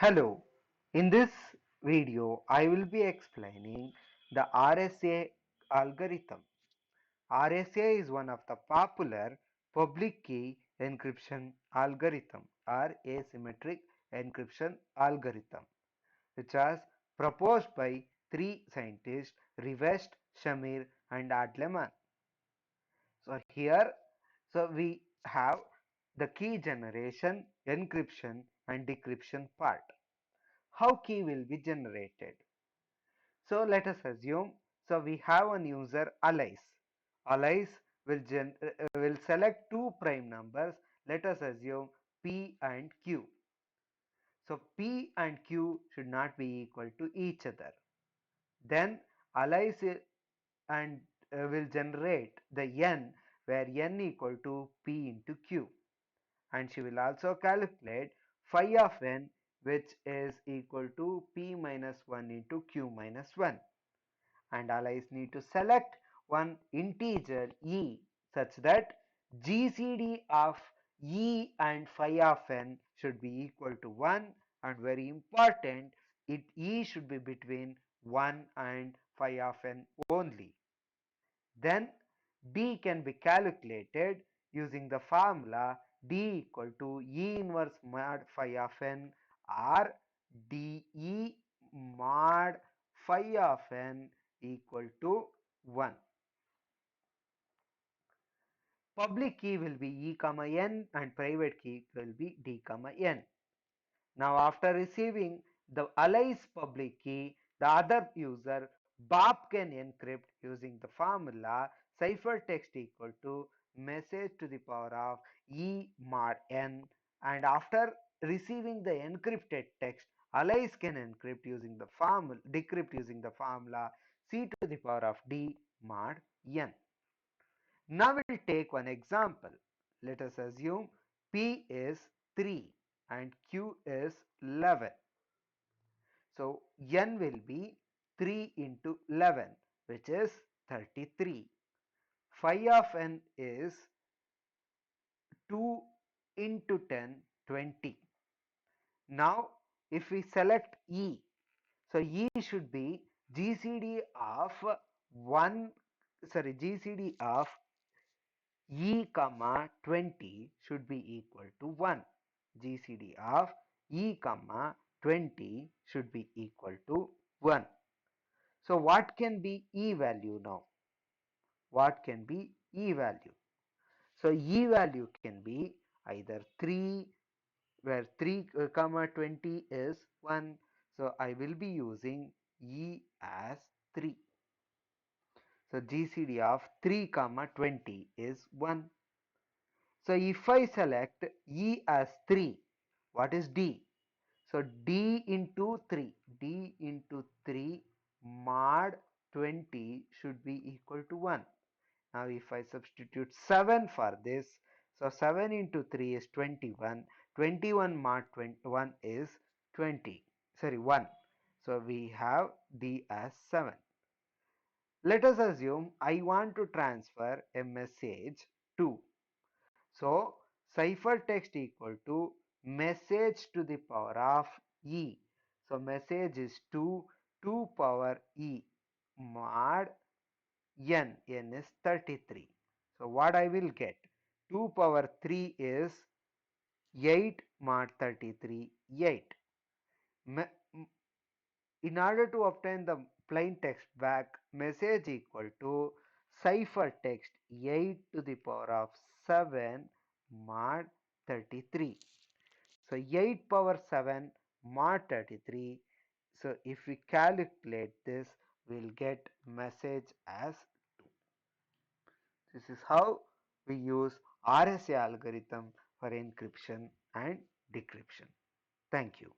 Hello, in this video I will be explaining the RSA algorithm. RSA is one of the popular public key encryption algorithm or asymmetric encryption algorithm which was proposed by three scientists Rivest, Shamir and Adleman. So here we have the key generation, encryption and decryption part. How key will be generated? So let us assume, so we have an user Alice. Alice will select two prime numbers. Let us assume P and Q. So P and Q should not be equal to each other. Then Alice and will generate the n where n equal to P into Q. And she will also calculate phi of n which is equal to P minus 1 into Q minus 1. And allies need to select one integer e such that GCD of e and phi of n should be equal to 1, and very important, e should be between 1 and phi of n only. Then d can be calculated using the formula d equal to e inverse mod phi of n or de mod phi of n equal to 1. Public key will be e comma n and private key will be d comma n. Now after receiving the Alice public key, the other user Bob can encrypt using the formula ciphertext equal to message to the power of e mod n, and after receiving the encrypted text, Alice can encrypt using the formula decrypt using the formula c to the power of d mod n. Now we'll take one example. Let us assume P is 3 and Q is 11. So N will be 3 into 11, which is 33. Phi of N is 2 into 10, 20. Now if we select E, so E should be GCD of 1, GCD of e comma 20 should be equal to 1. GCD of e comma 20 should be equal to 1. So what can be e value now? What can be e value? So e value can be either 3, where 3 comma 20 is 1. So I will be using e as 3. So GCD of 3 comma 20 is 1. So if I select E as 3, what is D? So D into 3, D into 3 mod 20 should be equal to 1. Now if I substitute 7 for this, so 7 into 3 is 21, 21 mod 21 is 20, 1. So we have D as 7. Let us assume I want to transfer a message to. So ciphertext equal to message to the power of e. So message is 2 power e mod n is 33. So what I will get? 2 power 3 is 8 mod 33, 8. In order to obtain the plain text back, message equal to ciphertext 8 to the power of 7 mod 33. So 8 power 7 mod 33. So if we calculate this, we'll get message as 2. This is how we use RSA algorithm for encryption and decryption. Thank you.